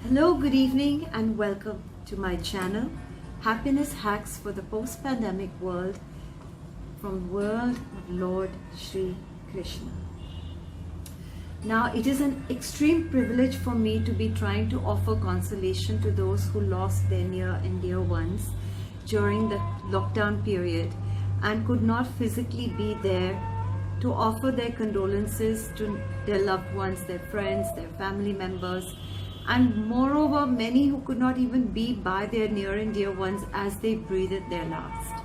Hello, good evening, and welcome to my channel, Happiness Hacks for the Post-Pandemic World, from World of Lord Shri Krishna. Now, it is an extreme privilege for me to be trying to offer consolation to those who lost their near and dear ones during the lockdown period and could not physically be there to offer their condolences to their loved ones, their friends, their family members, and moreover, many who could not even be by their near and dear ones as they breathed their last.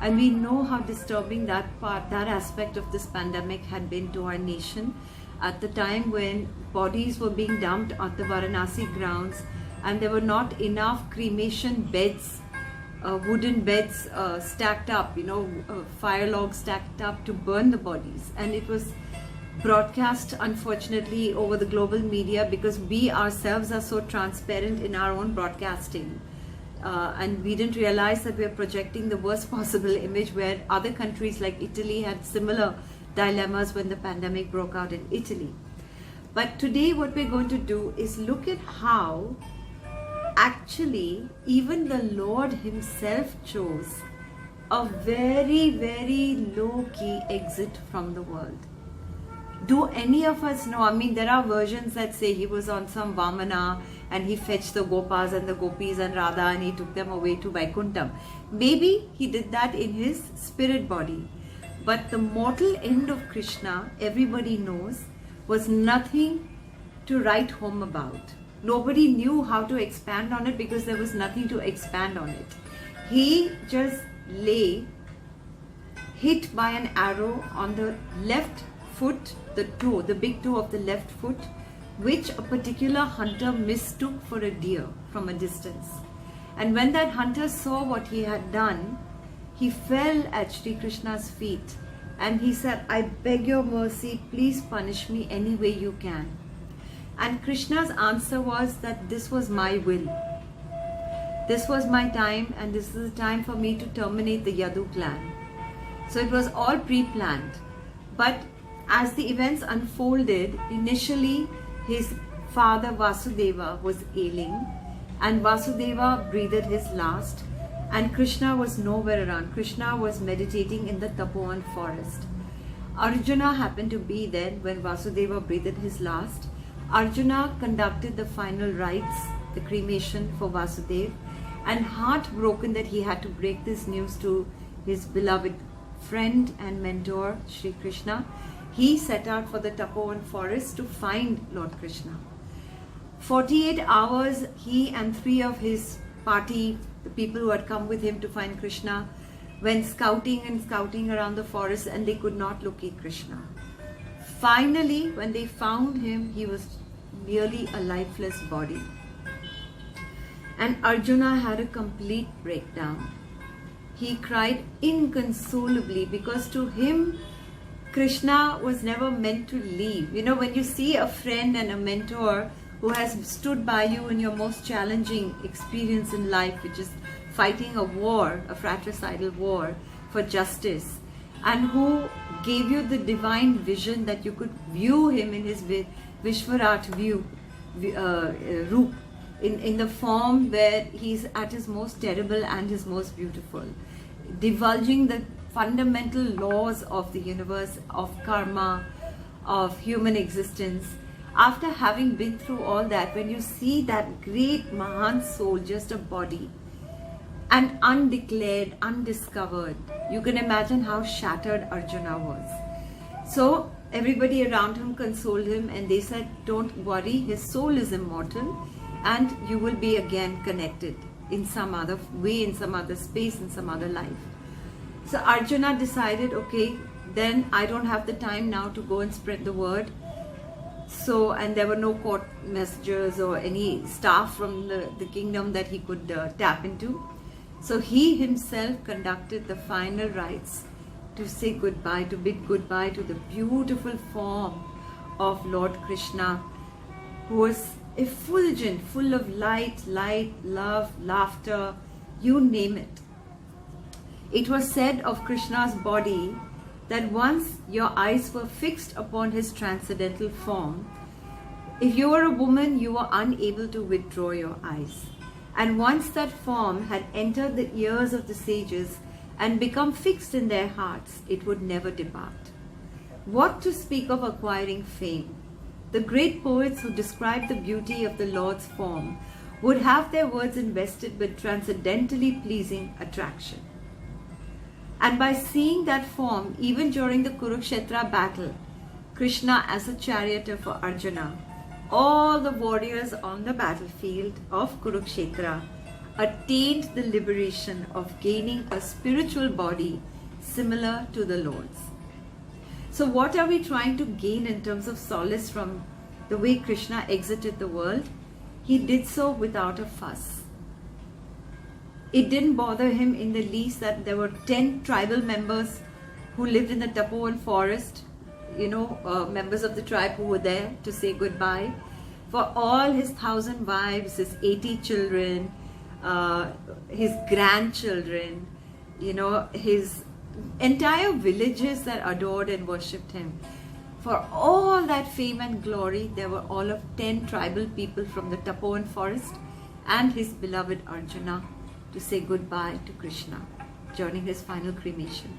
And we know how disturbing that aspect of this pandemic had been to our nation at the time when bodies were being dumped at the Varanasi grounds and there were not enough cremation beds, wooden beds stacked up, fire logs stacked up to burn the bodies. And it was broadcast, unfortunately, over the global media because we ourselves are so transparent in our own broadcasting. And we didn't realize that we are projecting the worst possible image, where other countries like Italy had similar dilemmas when the pandemic broke out in Italy. But today what we're going to do is look at how actually even the Lord himself chose a very, very low-key exit from the world. Do any of us know? I mean, there are versions that say he was on some Vamana and he fetched the Gopas and the Gopis and Radha and he took them away to Vaikuntham. Maybe he did that in his spirit body. But the mortal end of Krishna, everybody knows, was nothing to write home about. Nobody knew how to expand on it because there was nothing to expand on it. He just lay hit by an arrow on the left foot, the big toe of the left foot, which a particular hunter mistook for a deer from a distance. And when that hunter saw what he had done, he fell at Shri Krishna's feet and he said, "I beg your mercy, please punish me any way you can." And Krishna's answer was that this was my will. This was my time, and this is the time for me to terminate the Yadu clan. So it was all pre-planned. But as the events unfolded, initially his father Vasudeva was ailing and Vasudeva breathed his last, and Krishna was nowhere around. Krishna was meditating in the Tapovan forest. Arjuna happened to be there when Vasudeva breathed his last. Arjuna conducted the final rites, the cremation for Vasudeva, and heartbroken that he had to break this news to his beloved friend and mentor Shri Krishna, he set out for the Tapovan forest to find Lord Krishna. 48 hours, he and 3 of his party, the people who had come with him to find Krishna, went scouting around the forest, and they could not locate Krishna. Finally, when they found him, he was merely a lifeless body. And Arjuna had a complete breakdown. He cried inconsolably because to him, Krishna was never meant to leave. When you see a friend and a mentor who has stood by you in your most challenging experience in life, which is fighting a war, a fratricidal war for justice, and who gave you the divine vision that you could view him in his Vishvarat Roop, in the form where he's at his most terrible and his most beautiful, divulging the fundamental laws of the universe, of karma, of human existence. After having been through all that, when you see that great Mahan soul, just a body, and undeclared, undiscovered, you can imagine how shattered Arjuna was. So everybody around him consoled him and they said, "Don't worry, his soul is immortal and you will be again connected in some other way, in some other space, in some other life." So Arjuna decided, okay, then I don't have the time now to go and spread the word. So, and there were no court messengers or any staff from the kingdom that he could tap into. So he himself conducted the final rites to say goodbye, to bid goodbye to the beautiful form of Lord Krishna, who was effulgent, full of light, love, laughter, you name it. It was said of Krishna's body that once your eyes were fixed upon his transcendental form, If you were a woman, you were unable to withdraw your eyes. And once that form had entered the ears of the sages and become fixed in their hearts, it would never depart. What to speak of acquiring fame? The great poets who describe the beauty of the Lord's form would have their words invested with transcendently pleasing attraction. And by seeing that form, even during the Kurukshetra battle, Krishna as a charioteer for Arjuna, all the warriors on the battlefield of Kurukshetra attained the liberation of gaining a spiritual body similar to the Lord's. So what are we trying to gain in terms of solace from the way Krishna exited the world? He did so without a fuss. It didn't bother him in the least that there were 10 tribal members who lived in the Tapovan forest, members of the tribe who were there to say goodbye. For all his 1,000 wives, his 80 children, his grandchildren, his entire villages that adored and worshipped him. For all that fame and glory, there were all of 10 tribal people from the Tapovan forest and his beloved Arjuna to say goodbye to Krishna during his final cremation.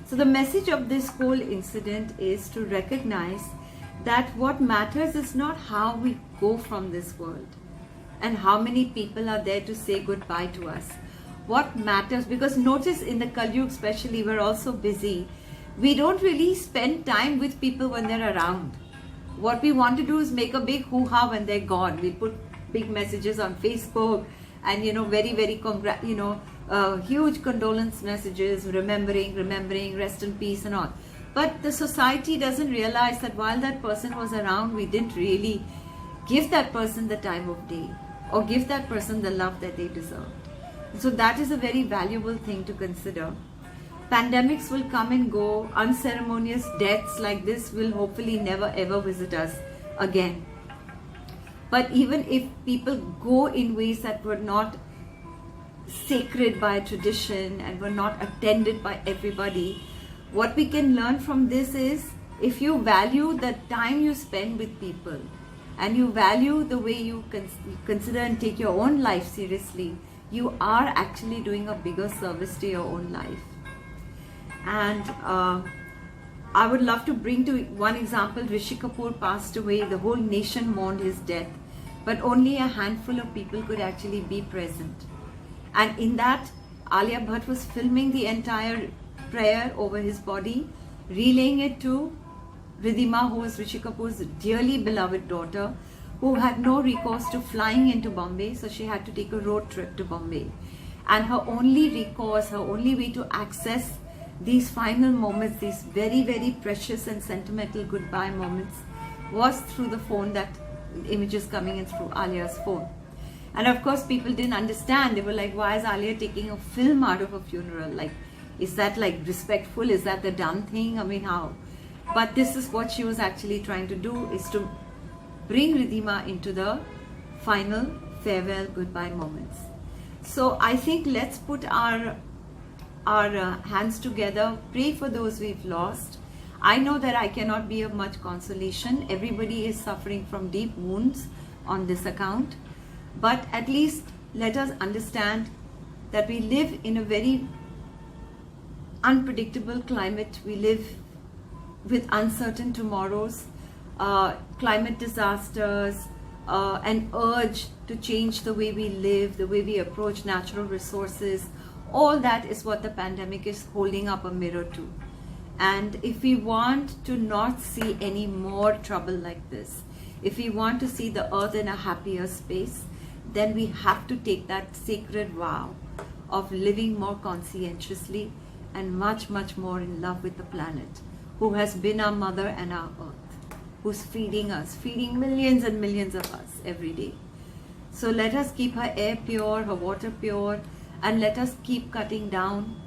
So the message of this whole incident is to recognize that what matters is not how we go from this world and how many people are there to say goodbye to us. What matters, because notice in the Kali Yuga especially, we're also busy. We don't really spend time with people when they're around. What we want to do is make a big hoo-ha when they're gone. We put big messages on Facebook and very, very huge condolence messages, remembering, rest in peace and all. But the society doesn't realize that while that person was around, we didn't really give that person the time of day or give that person the love that they deserved. So that is a very valuable thing to consider. Pandemics will come and go. Unceremonious deaths like this will hopefully never ever visit us again. But even if people go in ways that were not sacred by tradition and were not attended by everybody, what we can learn from this is, if you value the time you spend with people and you value the way you consider and take your own life seriously, you are actually doing a bigger service to your own life. And I would love to bring to one example. Rishi Kapoor passed away. The whole nation mourned his death, but only a handful of people could actually be present. And in that, Alia Bhatt was filming the entire prayer over his body, relaying it to Ridhima, who was Rishi Kapoor's dearly beloved daughter, who had no recourse to flying into Bombay, so she had to take a road trip to Bombay. And her only recourse, her only way to access these final moments, these very, very precious and sentimental goodbye moments, was through the phone, that images coming in through Alia's phone. And of course, people didn't understand. They were like, why is Alia taking a film out of a funeral? Like, is that like respectful? Is that the done thing? I mean, how? But this is what she was actually trying to do, is to bring Ridhima into the final farewell goodbye moments. So I think let's put our hands together, pray for those we've lost. I know that I cannot be of much consolation. Everybody is suffering from deep wounds on this account. But at least let us understand that we live in a very unpredictable climate. We live with uncertain tomorrows, climate disasters, an urge to change the way we live, the way we approach natural resources. All that is what the pandemic is holding up a mirror to. And if we want to not see any more trouble like this, if we want to see the earth in a happier space, then we have to take that sacred vow of living more conscientiously and much, much more in love with the planet, who has been our mother and our earth, who's feeding us, feeding millions and millions of us every day. So let us keep her air pure, her water pure, and let us keep cutting down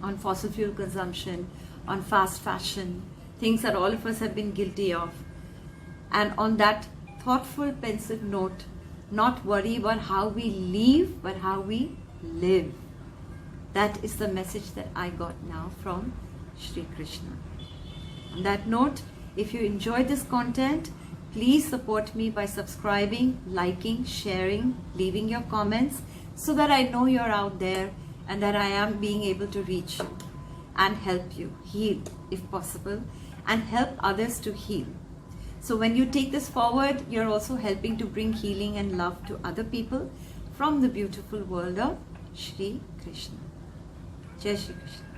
on fossil fuel consumption, on fast fashion, things that all of us have been guilty of. And on that thoughtful, pensive note, not worry about how we leave, but how we live. That is the message that I got now from Shri Krishna. On that note, if you enjoyed this content, Please support me by subscribing, liking, sharing, leaving your comments so that I know you're out there and that I am being able to reach you and help you heal if possible and help others to heal. So when you take this forward, you're also helping to bring healing and love to other people from the beautiful world of Shri Krishna. Jai Shri Krishna.